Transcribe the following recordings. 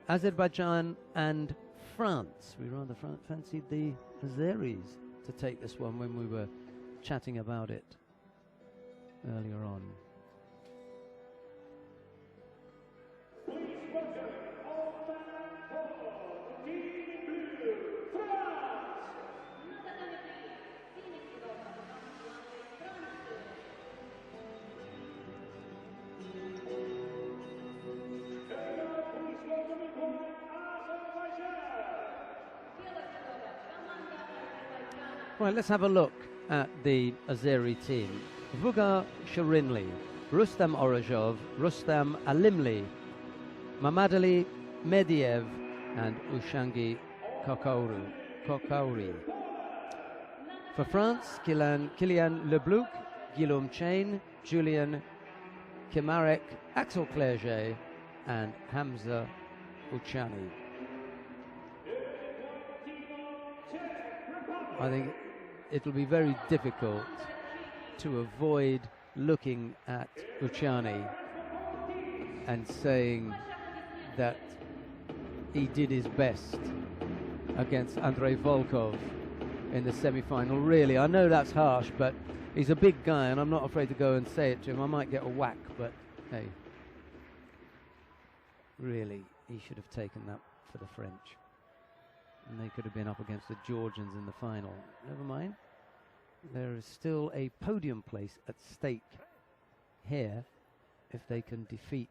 Azerbaijan and France. We rather fancied the Azeris to take this one when we were chatting about it earlier on. Right, let's have a look at the Azeri team. Vugar Shirinli, Rustam Orozhov, Rustam Alimli, Mamadali Mediev, and Ushangi Kokauri. For France, Kylian Lebluc, Guillaume Chain, Julien Kimarek, Axel Clerget, and Hamza Uchani. I think it'll be very difficult to avoid looking at Uchani and saying that he did his best against Andrei Volkov in the semi-final. Really, I know that's harsh, but he's a big guy and I'm not afraid to go and say it to him. I might get a whack, but hey, really, he should have taken that for the French. And they could have been up against the Georgians in the final. Never mind. There is still a podium place at stake here if they can defeat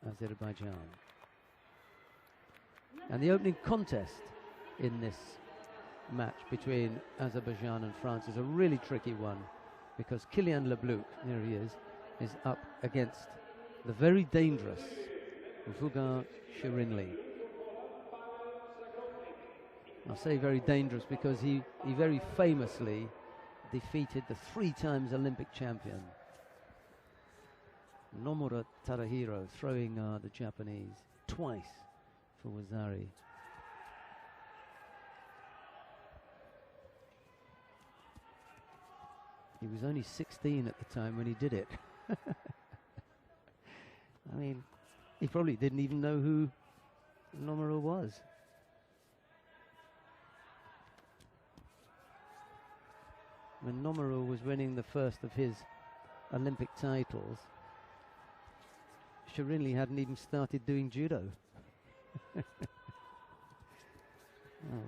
Azerbaijan. And the opening contest in this match between Azerbaijan and France is a really tricky one because Kylian Lebluc, there he is up against the very dangerous Vugar Shirinli. I say very dangerous because he very famously defeated the 3 times Olympic champion Nomura Tadahiro, throwing the Japanese twice for Wazari. He was only 16 at the time when he did it. I mean, he probably didn't even know who Nomura was. When Nomura was winning the first of his Olympic titles, Shirinli hadn't even started doing judo. Oh, well.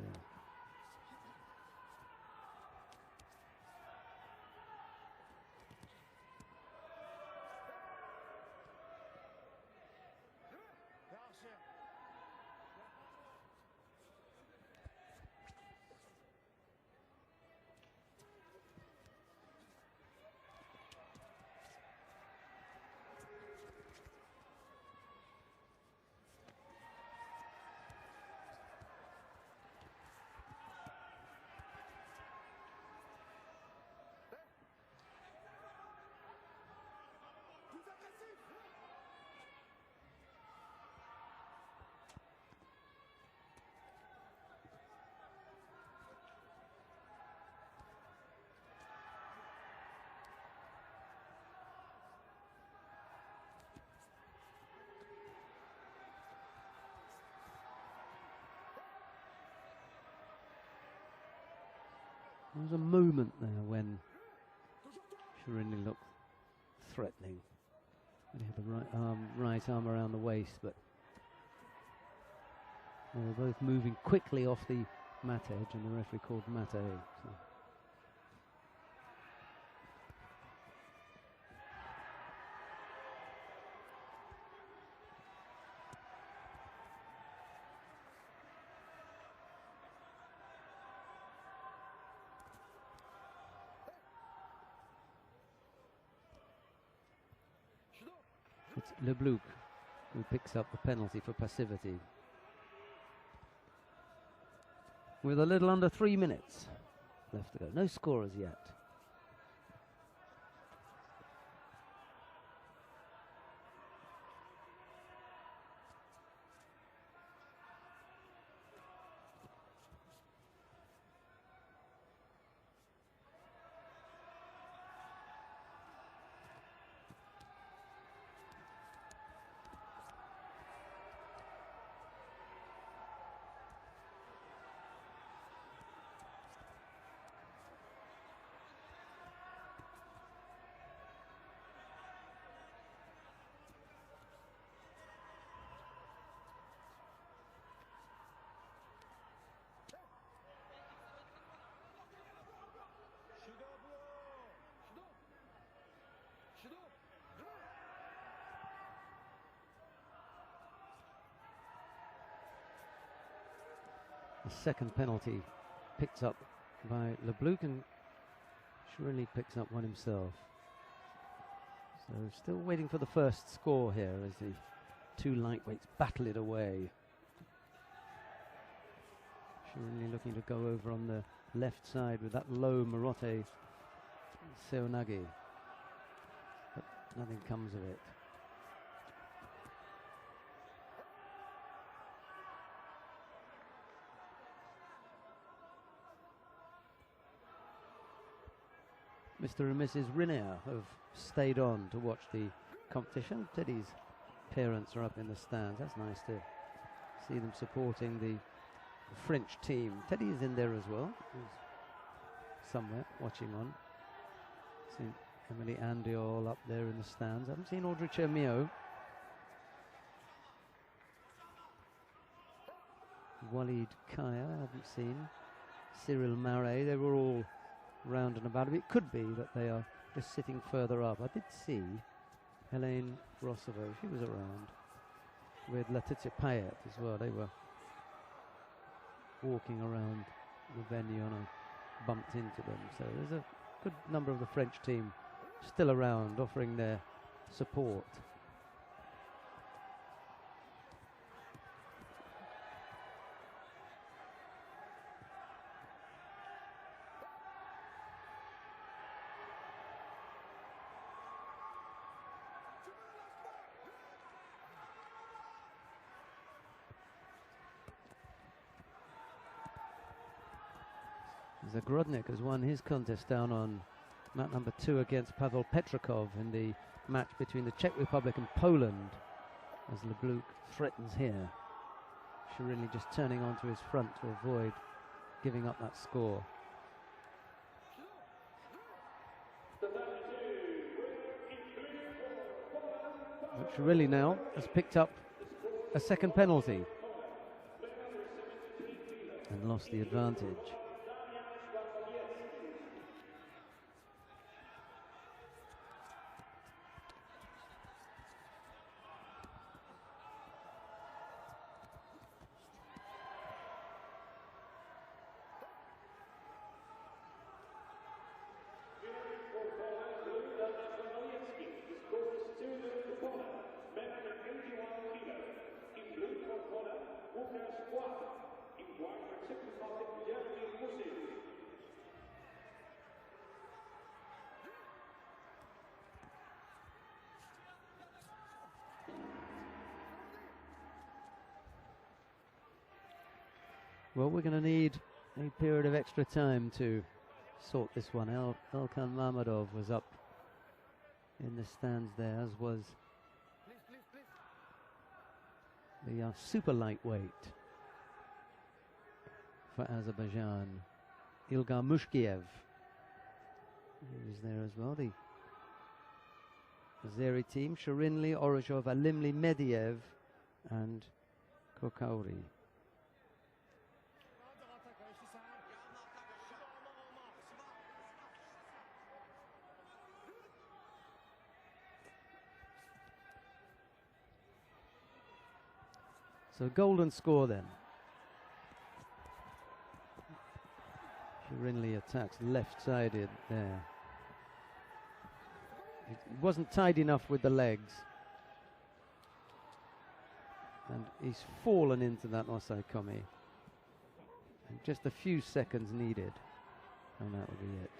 There was a moment there when Shirinli looked threatening. He had the right arm around the waist, but they were both moving quickly off the mat edge, and the referee called mat edge. So. It's Lebluc who picks up the penalty for passivity. With a little under 3 minutes left to go. No scorers yet. A second penalty picked up by Lebluc, and Shirinli picks up one himself. So still waiting for the first score here as the two lightweights battle it away. Shirinli looking to go over on the left side with that low Marote Seoinage, but nothing comes of it. Mr. and Mrs. Riner have stayed on to watch the competition. Teddy's parents are up in the stands. That's nice to see them supporting the French team. Teddy is in there as well. He's somewhere watching on. Seen Emily Andiol up there in the stands. I haven't seen Audrey Chermio. Walid Kaya, I haven't seen. Cyril Marais, they were all round and about. It could be that they are just sitting further up. I did see Helene Rossova, she was around, with Letizia Payet as well. They were walking around the venue and I bumped into them. So there's a good number of the French team still around offering their support. Zagrodnik has won his contest down on mat number 2 against Pavel Petrakov in the match between the Czech Republic and Poland, as Lebluc threatens here. Shirinli just turning onto his front to avoid giving up that score. But Shirinli now has picked up a second penalty and lost the advantage. Well, we're going to need a period of extra time to sort this one out. Elkan Mamadov was up in the stands there, as was the super lightweight for Azerbaijan, Ilgar Mushkiev. He was there as well. The Azeri team, Shirinli, Orozhov, Alimli, Mediev and Kokauri. So golden score then. Shirinli attacks left-sided there. It wasn't tight enough with the legs. And he's fallen into that Osai Komi. And just a few seconds needed. And that will be it.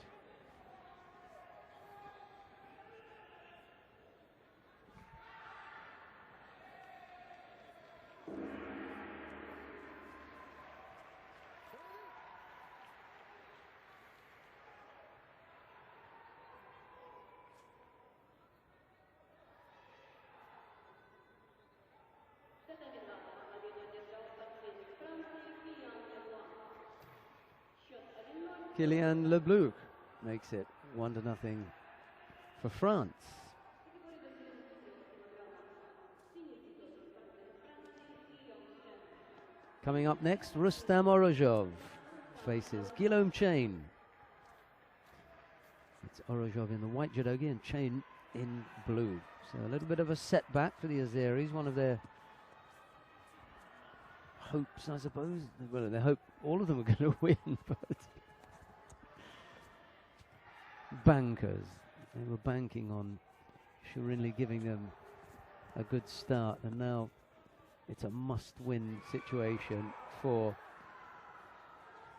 Kylian Lebluc makes it 1-0 for France. Coming up next, Rustam Orozhov faces Guillaume Chain. It's Orozhov in the white judogi and Chain in blue. So a little bit of a setback for the Azeris, one of their hopes, I suppose. Well, they hope all of them are going to win, but bankers. They were banking on Shurinli giving them a good start, and now it's a must-win situation for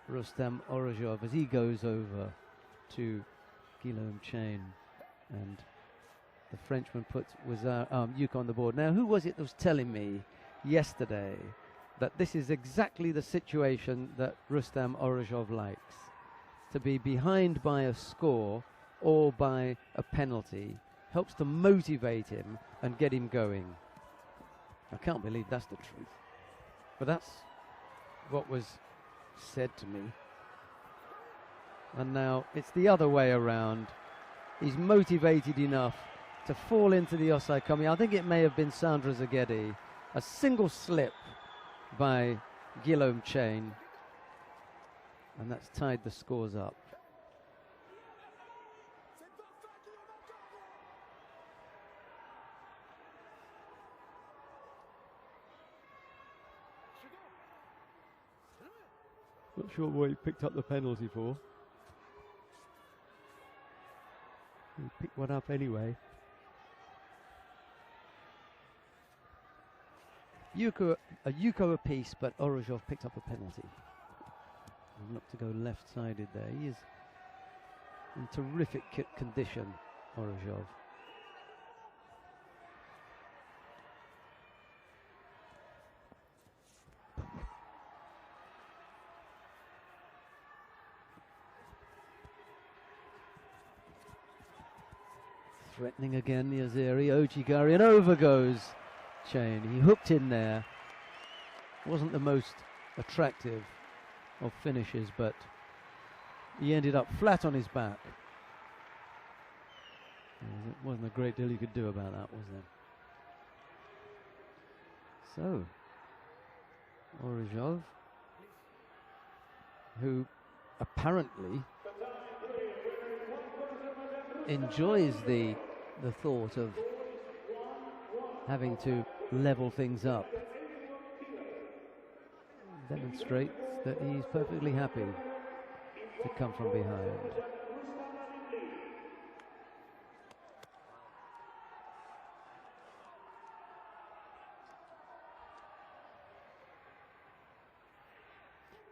Rustam Orozhov as he goes over to Guillaume Chain, and the Frenchman puts Yuka on the board. Now, who was it that was telling me yesterday that this is exactly the situation that Rustam Orozhov likes? To be behind by a score or by a penalty helps to motivate him and get him going. I can't believe that's the truth, but that's what was said to me. And now it's the other way around. He's motivated enough to fall into the offside coming. I think it may have been Sandra Zaghedi. A single slip by Guillaume Chain, and that's tied the scores up. Not sure what he picked up the penalty for. He picked one up anyway. Yuko apiece, but Orozhov picked up a penalty. And looked to go left-sided there. He is in terrific condition, Orozhov. Threatening again, Yaziri, Ojigari, and over goes Chain. He hooked in there. Wasn't the most attractive of finishes, but he ended up flat on his back. It wasn't a great deal you could do about that, was there? So, Orozhov, who apparently enjoys the thought of having to level things up, demonstrates that he's perfectly happy to come from behind.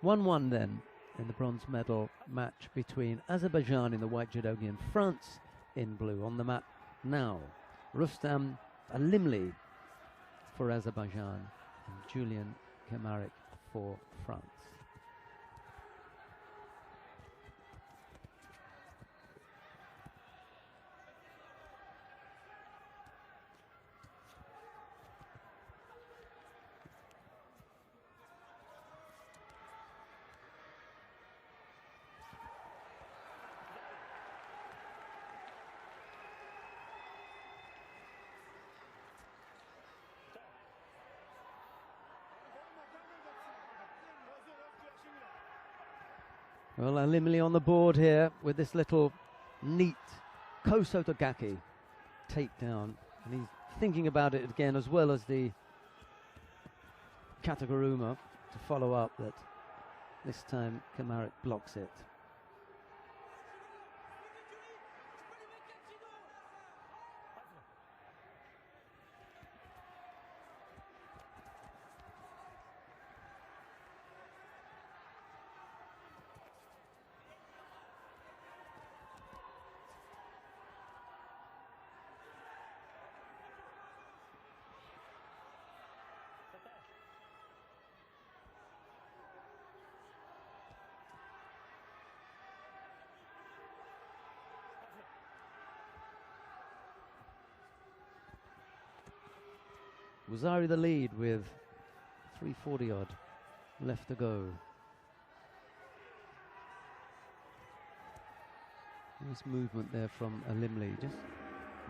(1-1) then in the bronze medal match between Azerbaijan in the white judogi and France in blue. On the mat now, Rustam Alimli for Azerbaijan and Julian Kemarik for France. Well, Alimli on the board here with this little neat Kosotogaki takedown. And he's thinking about it again, as well as the Kataguruma to follow up, that this time Kemarik blocks it. Wazari the lead with 3:40 odd left to go. Nice movement there from Alimli, just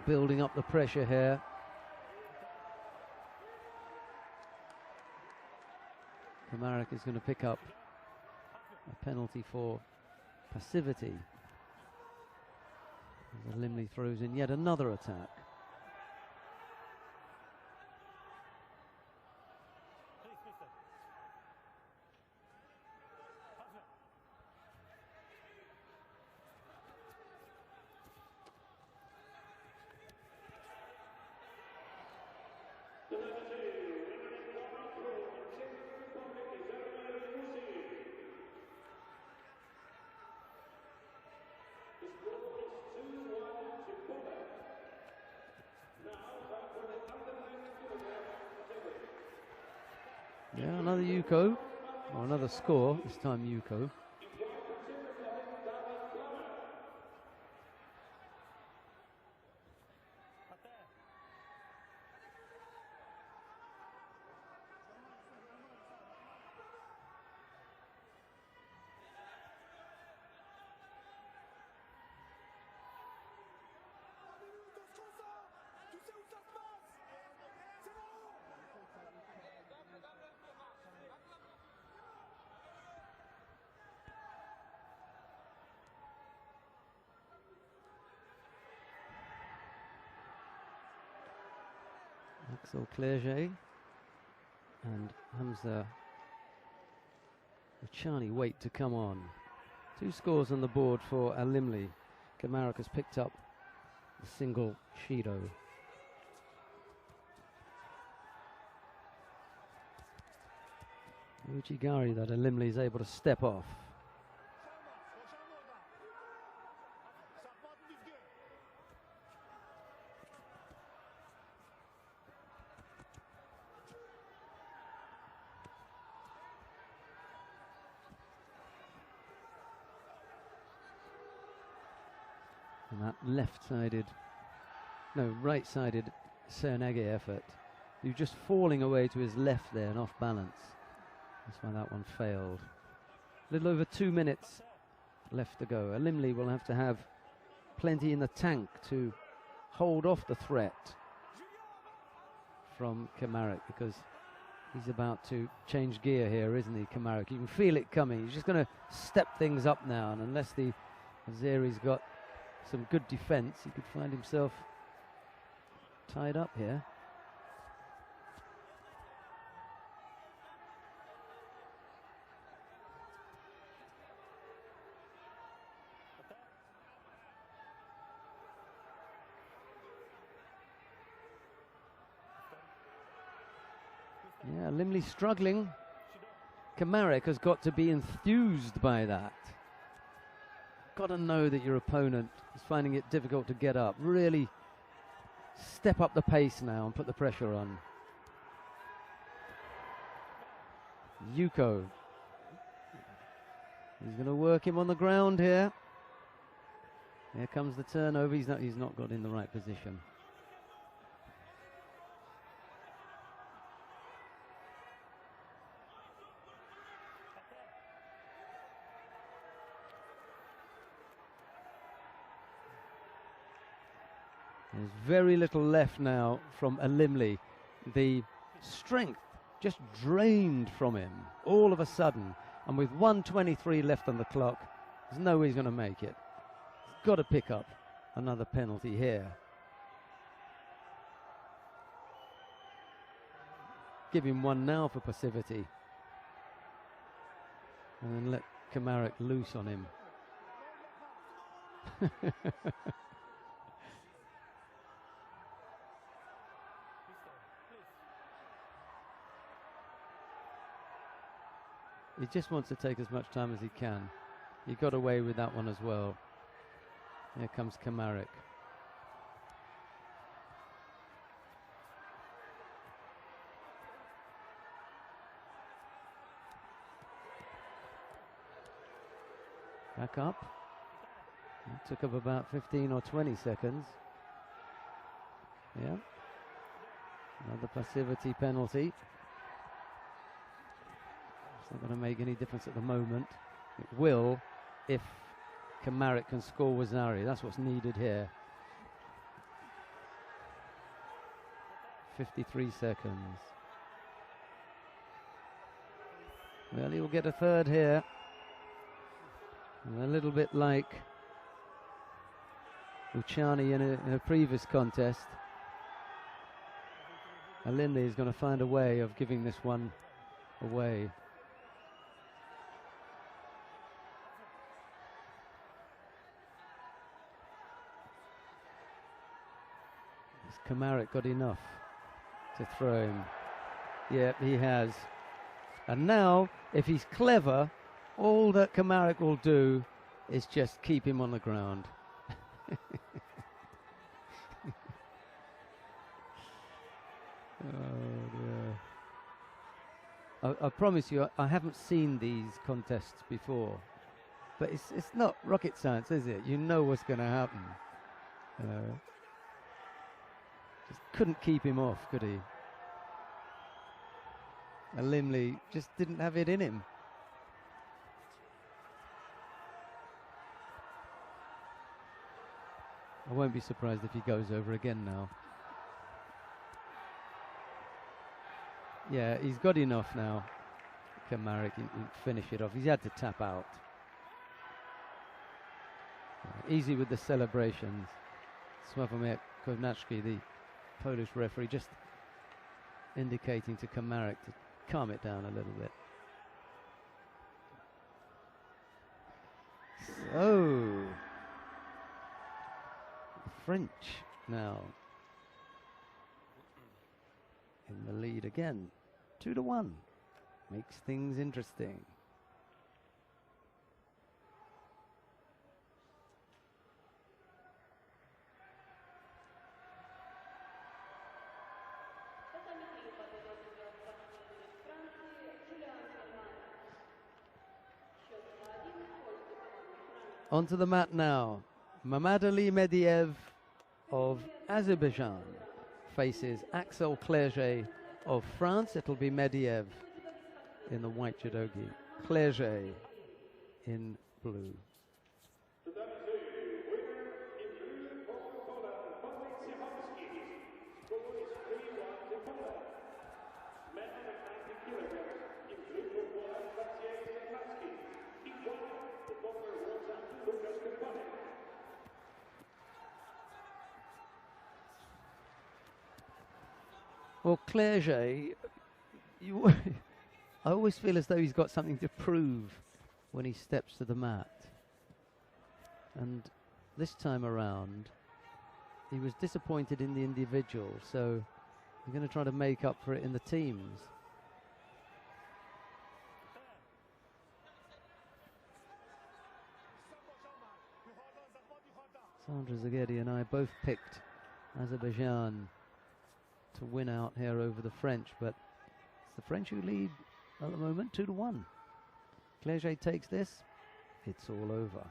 building up the pressure here. Kemarik is going to pick up a penalty for passivity. As Alimli throws in yet another attack. Yeah, another Yuko, or another score, this time Yuko. Axel Clerget and Hamza Uchani wait to come on. 2 scores on the board for Alimli. Kamarik has picked up the single Shido. Uchigari that Alimli is able to step off. And that left-sided, no, right-sided Sernege effort. You're just falling away to his left there and off balance. That's why that one failed. A little over 2 minutes left to go. Alimli will have to have plenty in the tank to hold off the threat from Kamarik, because he's about to change gear here, isn't he, Kamarik? You can feel it coming. He's just going to step things up now, and unless the Azeri's got some good defense, he could find himself tied up here. Yeah, Limley struggling. Kamarik has got to be enthused by that. Got to know that your opponent is finding it difficult to get up. Really step up the pace now and put the pressure on. Yuko. He's going to work him on the ground here. Here comes the turnover. He's not got in the right position. There's very little left now from Alimli. The strength just drained from him all of a sudden. And with 1:23 left on the clock, there's no way he's going to make it. He's got to pick up another penalty here. Give him one now for passivity. And then let Kamarik loose on him. He just wants to take as much time as he can. He got away with that one as well. Here comes Kamarik. Back up. It took up about 15 or 20 seconds. Yeah. Another passivity penalty. It's not going to make any difference at the moment. It will if Kamarik can score Wazari. That's what's needed here. 53 seconds. Well, he will get a third here. And a little bit like Uchani in a previous contest. Alimli is going to find a way of giving this one away. Kamarik got enough to throw him. Yeah, he has. And now, if he's clever, all that Kamarik will do is just keep him on the ground. Oh dear. I promise you, I haven't seen these contests before, but it's not rocket science, is it? You know what's going to happen. Just couldn't keep him off, could he? And Limley just didn't have it in him. I won't be surprised if he goes over again now. Yeah, he's got enough now. Kamarik, he finish it off. He's had to tap out. Easy with the celebrations. Sławomir Kownacki, the Polish referee, just indicating to Kamarik to calm it down a little bit. So, French now in the lead again, 2-1, makes things interesting. Onto the mat now. Mamadali Mediev of Azerbaijan faces Axel Clerget of France. It'll be Mediev in the white judogi, Clerget in blue. Well, Clerget, I always feel as though he's got something to prove when he steps to the mat. And this time around, he was disappointed in the individual, so I'm going to try to make up for it in the teams. Sandra Zaghedi and I both picked Azerbaijan to win out here over the French, but it's the French who lead at the moment, 2-1. Clerget takes this, it's all over.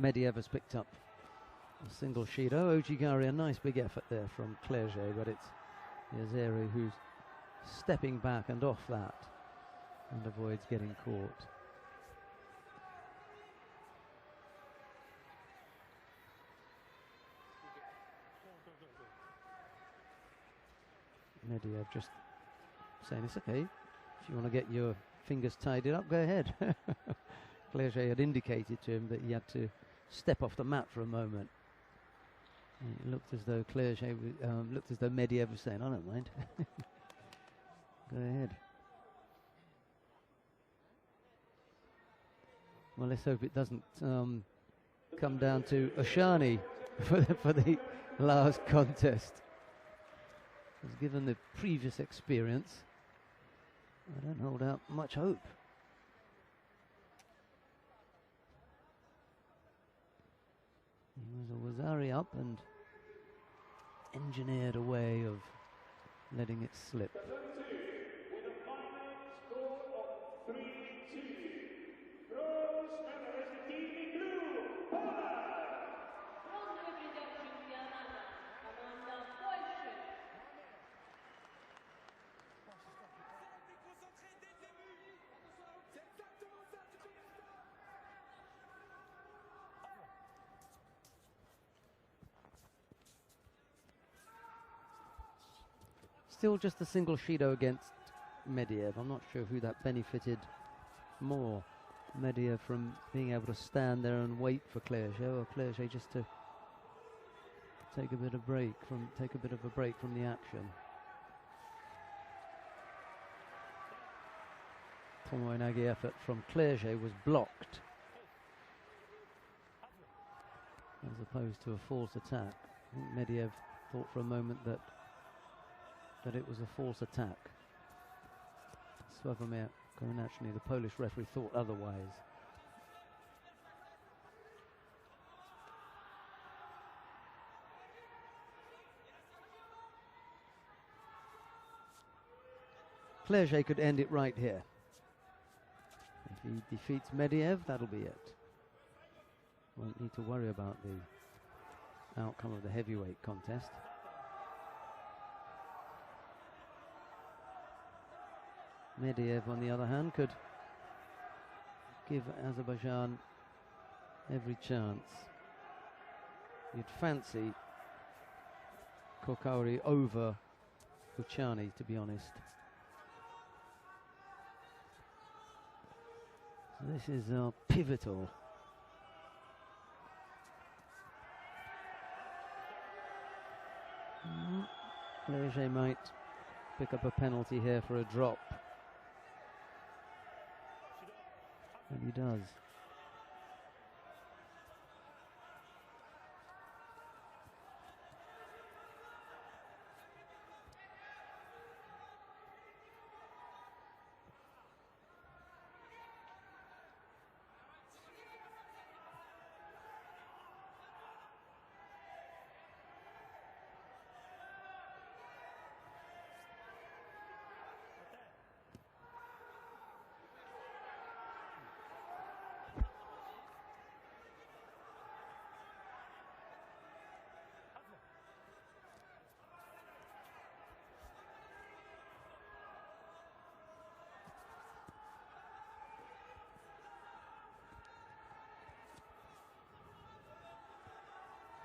Mediev has picked up a single Shido. Ojigari, a nice big effort there from Clerget, but it's Yazeri who's stepping back and off that and avoids getting caught. Mediev just saying it's okay. If you want to get your fingers tidied up, go ahead. Clerget had indicated to him that he had to step off the mat for a moment. It looked as though Clerget looked as though Mediev was saying, I don't mind. Go ahead. Well, let's hope it doesn't come down to Oshani for the last contest. Because given the previous experience, I don't hold out much hope. He was a Wazari up and engineered a way of letting it slip. Still just a single Shido against Medvedev. I'm not sure who that benefited more. Medvedev from being able to stand there and wait for Clerget, or Clerget just to take a bit of a break from the action. Tomoe-nage effort from Clerget was blocked, as opposed to a false attack. I think Medvedev thought for a moment that it was a false attack. Sławomir Kownacny, the Polish referee, thought otherwise. Clerget could end it right here. If he defeats Medvedev, that'll be it. Won't need to worry about the outcome of the heavyweight contest. Medvedev, on the other hand, could give Azerbaijan every chance. You'd fancy Kokauri over Buchani, to be honest. So this is pivotal. Clerget might pick up a penalty here for a drop. And he does.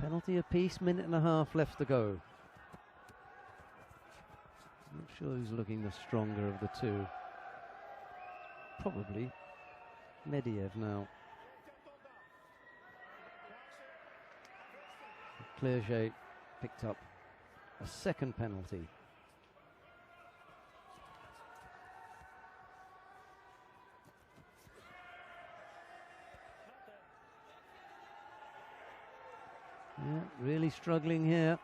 Penalty apiece, minute and a half left to go. Not sure who's looking the stronger of the two. Probably Medvedev now. Clerget picked up a second penalty. Yeah, really struggling here.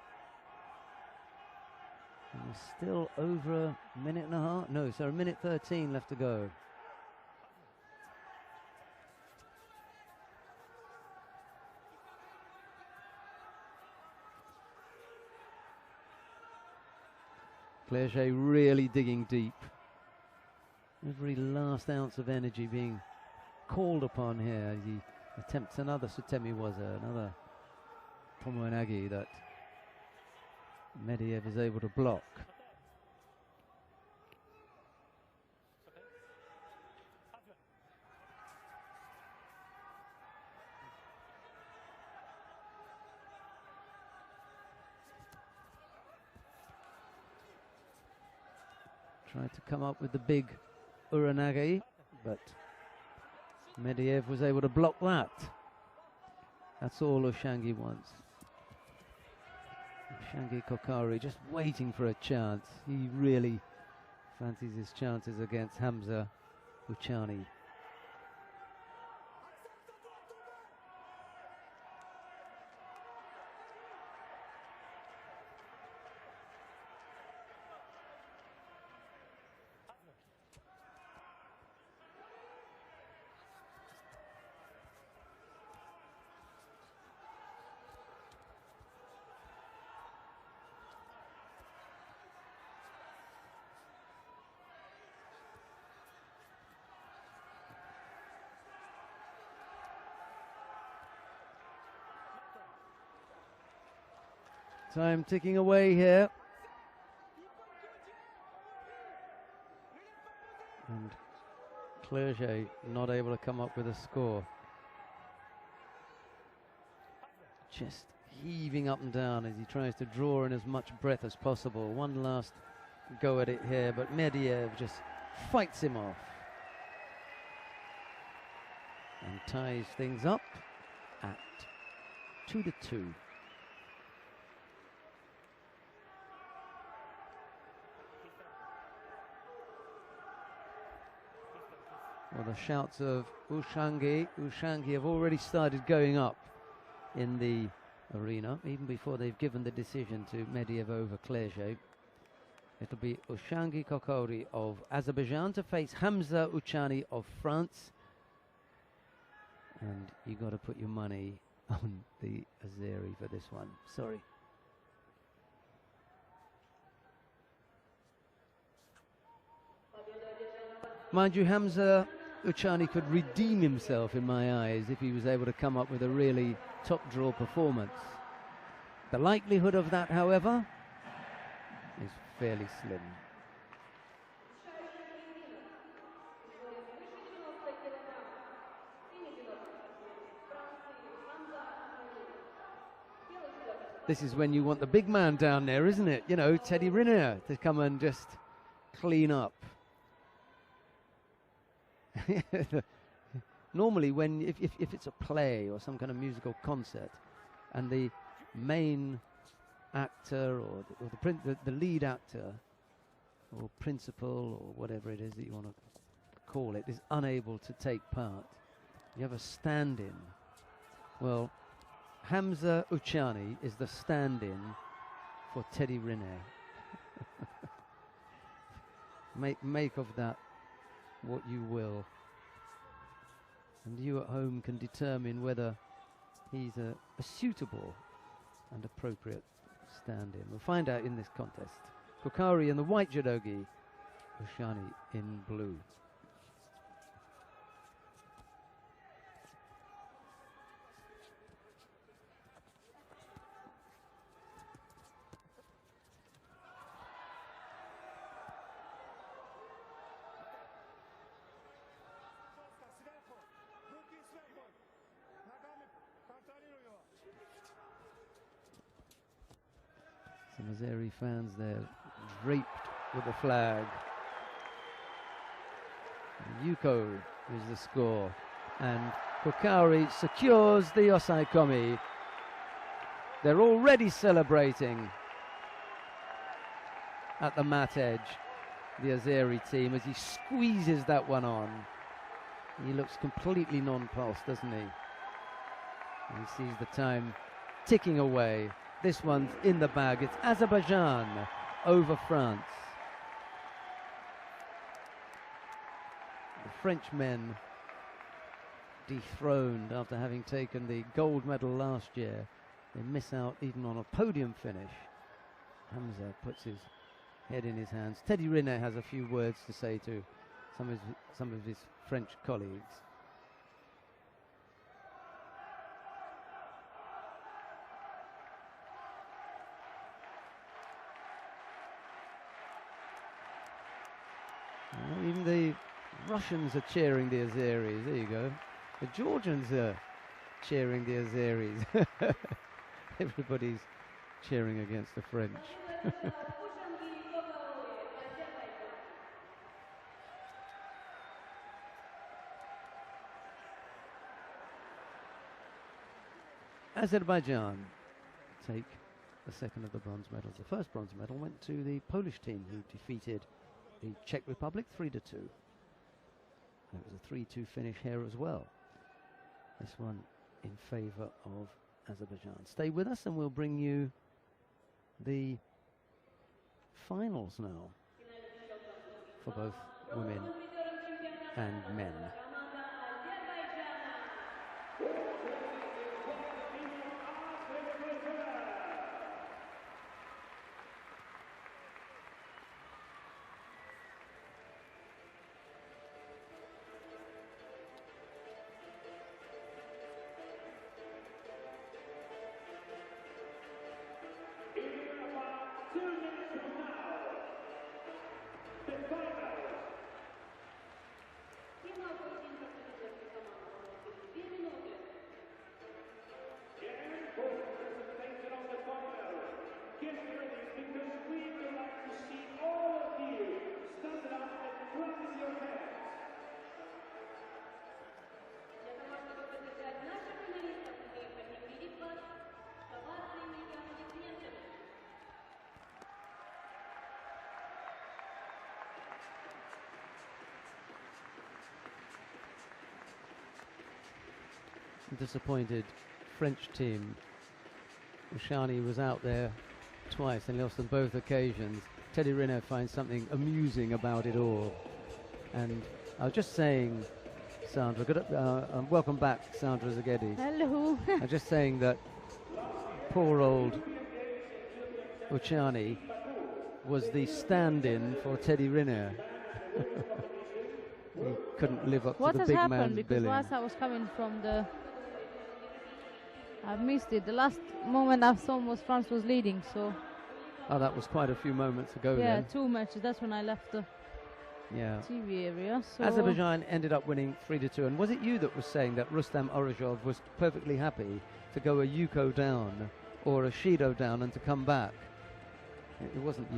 And there's still over a minute and a half. No, so a minute 13 left to go. Clerget really digging deep. Every last ounce of energy being called upon here. He attempts another Sutemi-waza, another Tomoe-nage that Medvedev is able to block. Tried to come up with the big uranage, but Medvedev was able to block that. That's all Ushangi wants. Ushangi Kokauri just waiting for a chance. He really fancies his chances against Hamza Buchani. Time ticking away here. And Clerget not able to come up with a score. Just heaving up and down as he tries to draw in as much breath as possible. One last go at it here, but Medvedev just fights him off and ties things up at 2-2. Well, the shouts of Ushangi have already started going up in the arena, even before they've given the decision to Medvedev over Clerget. It'll be Ushangi Kokori of Azerbaijan to face Hamza Uchani of France. And you got to put your money on the Azeri for this one. Sorry. Mind you, Hamza Uchani could redeem himself in my eyes if he was able to come up with a really top draw performance. The likelihood of that, however, is fairly slim. This is when you want the big man down there, isn't it? You know, Teddy Riner to come and just clean up. Normally, if it's a play or some kind of musical concert, and the main actor or the lead actor or principal or whatever it is that you want to call it is unable to take part, you have a stand-in. Well, Hamza Uchani is the stand-in for Teddy Riner. Make of that what you will, and you at home can determine whether he's a suitable and appropriate stand-in. We'll find out in this contest. Kokari in the white judogi, Ushani in blue. Some Azeri fans there draped with the flag. Yuko is the score, and Kokari secures the Osai Komi. They're already celebrating at the mat edge, the Azeri team, as he squeezes that one on. He looks completely nonplussed, doesn't he? And he sees the time ticking away. This one's in the bag. It's Azerbaijan over France. The French men dethroned after having taken the gold medal last year. They miss out even on a podium finish. Hamza puts his head in his hands. Teddy Riner has a few words to say to some of his French colleagues. Even the Russians are cheering the Azeris. There you go. The Georgians are cheering the Azeris. Everybody's cheering against the French. Azerbaijan take the second of the bronze medals. The first bronze medal went to the Polish team, who defeated the Czech Republic 3-2. It was a 3-2 finish here as well. This one in favour of Azerbaijan. Stay with us and we'll bring you the finals now for both women and men. disappointed French team. Ushani was out there twice and lost on both occasions. Teddy Riner finds something amusing about it all. And I was just saying, Sandra, welcome back, Sandra Zaghedi. Hello. I was just saying that poor old Ushani was the stand-in for Teddy Riner. He couldn't live up to the big man's billing. What has happened? Because whilst I was coming from the... I missed it. The last moment I saw was France was leading, so... Oh, that was quite a few moments ago yeah, then. 2 matches. That's when I left the TV area. So Azerbaijan ended up winning 3-2. And was it you that was saying that Rustam Orozhov was perfectly happy to go a Yuko down or a Shido down and to come back? It wasn't you.